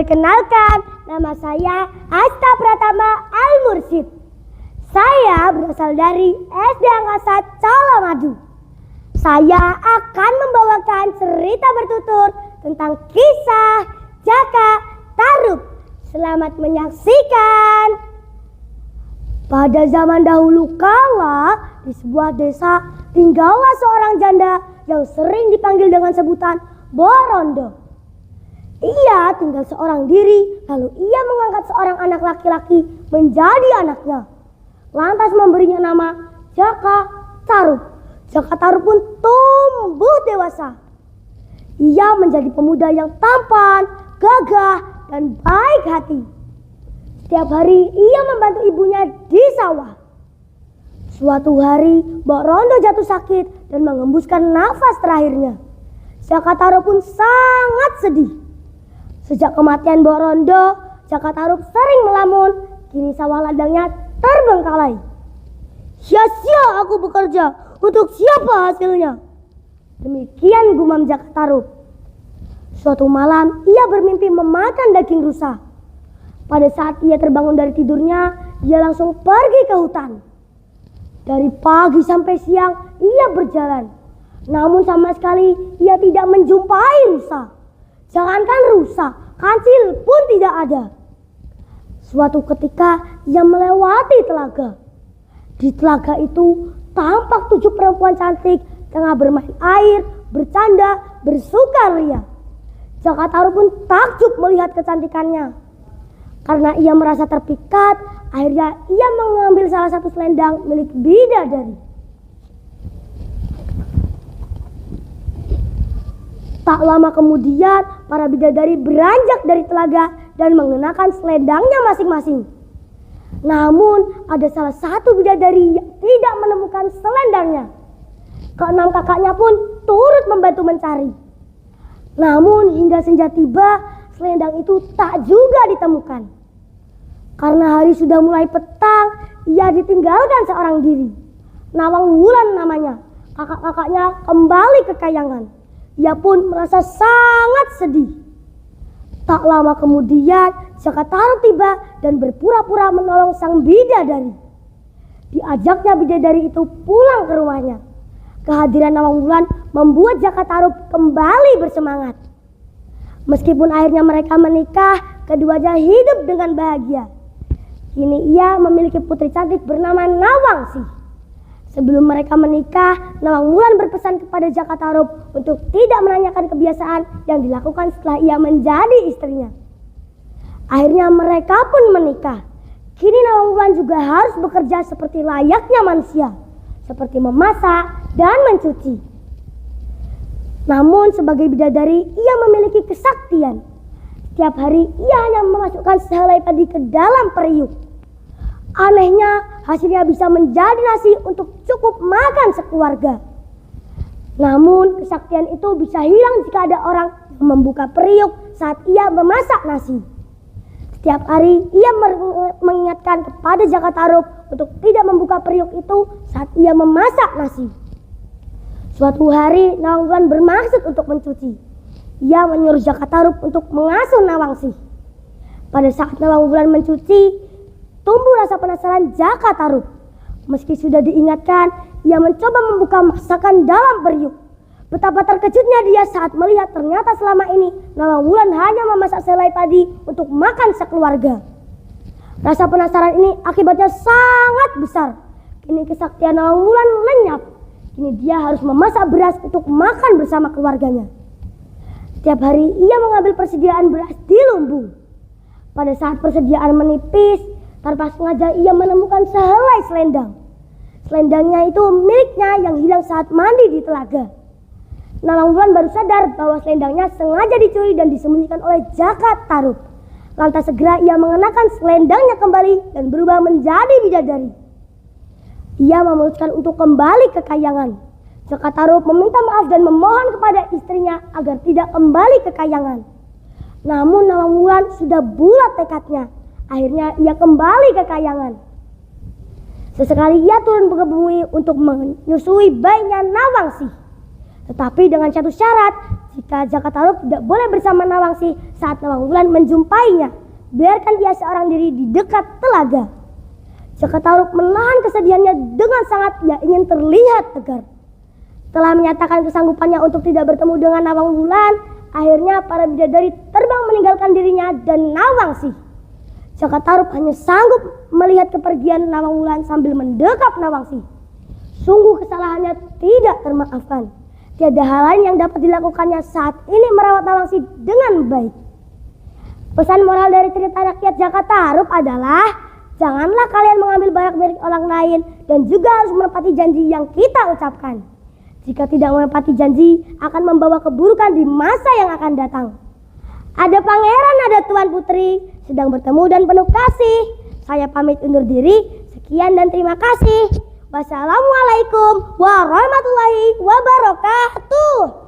Perkenalkan, nama saya Asta Pratama Al-Mursyid. Saya berasal dari SD Angkasa Calamadu. Saya akan membawakan cerita bertutur tentang kisah Jaka Tarub. Selamat menyaksikan. Pada zaman dahulu kala, di sebuah desa tinggallah seorang janda yang sering dipanggil dengan sebutan Borondo. Ia tinggal seorang diri, lalu ia mengangkat seorang anak laki-laki menjadi anaknya. Lantas memberinya nama Jaka Tarub. Jaka Tarub pun tumbuh dewasa. Ia menjadi pemuda yang tampan, gagah, dan baik hati. Setiap hari ia membantu ibunya di sawah. Suatu hari Borondo jatuh sakit dan mengembuskan nafas terakhirnya. Jaka Tarub pun sangat sedih. Sejak kematian Borondo, Jaka Tarub sering melamun. Kini sawah ladangnya terbengkalai. Sia-sia aku bekerja, untuk siapa hasilnya? Demikian gumam Jaka Tarub. Suatu malam ia bermimpi memakan daging rusa. Pada saat ia terbangun dari tidurnya, ia langsung pergi ke hutan. Dari pagi sampai siang ia berjalan. Namun sama sekali ia tidak menjumpai rusa. Jangankan rusa, kancil pun tidak ada. Suatu ketika ia melewati telaga. Di telaga itu tampak 7 perempuan cantik tengah bermain air, bercanda, bersukaria. Jaka Tarub pun takjub melihat kecantikannya. Karena ia merasa terpikat, akhirnya ia mengambil salah satu selendang milik bidadari. Tak lama kemudian, para bidadari beranjak dari telaga dan mengenakan selendangnya masing-masing. Namun, ada salah satu bidadari yang tidak menemukan selendangnya. Keenam kakaknya pun turut membantu mencari. Namun, hingga senja tiba, selendang itu tak juga ditemukan. Karena hari sudah mulai petang, ia ditinggalkan seorang diri. Nawang Wulan namanya. Kakak-kakaknya kembali ke kayangan. Ia pun merasa sangat sedih. Tak lama kemudian Jaka Tarub tiba dan berpura-pura menolong sang bidadari. Diajaknya bidadari itu pulang ke rumahnya. Kehadiran Nawang Wulan membuat Jaka Tarub kembali bersemangat. Meskipun akhirnya mereka menikah, keduanya hidup dengan bahagia. Kini ia memiliki putri cantik bernama Nawangsi. Sebelum mereka menikah, Nawang Wulan berpesan kepada Jaka Tarub untuk tidak menanyakan kebiasaan yang dilakukan setelah ia menjadi istrinya. Akhirnya mereka pun menikah. Kini Nawang Wulan juga harus bekerja seperti layaknya manusia, seperti memasak dan mencuci. Namun sebagai bidadari, ia memiliki kesaktian. Setiap hari ia hanya memasukkan sehelai padi ke dalam periuk. Anehnya, hasilnya bisa menjadi nasi untuk cukup makan sekeluarga. Namun, kesaktian itu bisa hilang jika ada orang yang membuka periuk saat ia memasak nasi. Setiap hari, ia mengingatkan kepada Jaka Tarub untuk tidak membuka periuk itu saat ia memasak nasi. Suatu hari, Nawang Wulan bermaksud untuk mencuci. Ia menyuruh Jaka Tarub untuk mengasuh Nawangsi. Pada saat Nawang Wulan mencuci, tumbuh rasa penasaran Jaka Tarub. Meski sudah diingatkan, ia mencoba membuka masakan dalam periuk. Betapa terkejutnya dia saat melihat ternyata selama ini Nawang Wulan hanya memasak selai padi untuk makan sekeluarga. Rasa penasaran ini akibatnya sangat besar. Kini kesaktian Nawang Wulan lenyap. Kini dia harus memasak beras untuk makan bersama keluarganya. Setiap hari ia mengambil persediaan beras di lumbung. Pada saat persediaan menipis, tanpa sengaja ia menemukan sehelai selendang. Selendangnya itu miliknya yang hilang saat mandi di telaga. Nawang Wulan baru sadar bahwa selendangnya sengaja dicuri dan disembunyikan oleh Jaka Tarub. Lantas segera ia mengenakan selendangnya kembali dan berubah menjadi bidadari. Ia memutuskan untuk kembali ke kayangan. Jaka Tarub meminta maaf dan memohon kepada istrinya agar tidak kembali ke kayangan. Namun Nawang Wulan sudah bulat tekadnya. Akhirnya ia kembali ke kayangan. Sesekali ia turun ke bumi untuk menyusui bayinya Nawangsi. Tetapi dengan satu syarat, jika Jakatarup tidak boleh bersama Nawangsi saat Nawangwulan menjumpainya. Biarkan dia seorang diri di dekat telaga. Jakatarup menahan kesedihannya dengan sangat, ia ingin terlihat tegar. Setelah menyatakan kesanggupannya untuk tidak bertemu dengan Nawangwulan, akhirnya para bidadari terbang meninggalkan dirinya dan Nawangsi. Jakatarup hanya sanggup melihat kepergian Nawangwulan sambil mendekap Nawangsi. Sungguh kesalahannya tidak termaafkan. Tiada hal lain yang dapat dilakukannya saat ini merawat Nawangsi dengan baik. Pesan moral dari cerita rakyat Jakatarup adalah janganlah kalian mengambil barang milik orang lain dan juga harus menepati janji yang kita ucapkan. Jika tidak menepati janji akan membawa keburukan di masa yang akan datang. Ada pangeran, ada tuan putri sedang bertemu dan penuh kasih. Saya pamit undur diri. Sekian dan terima kasih. Wassalamualaikum warahmatullahi wabarakatuh.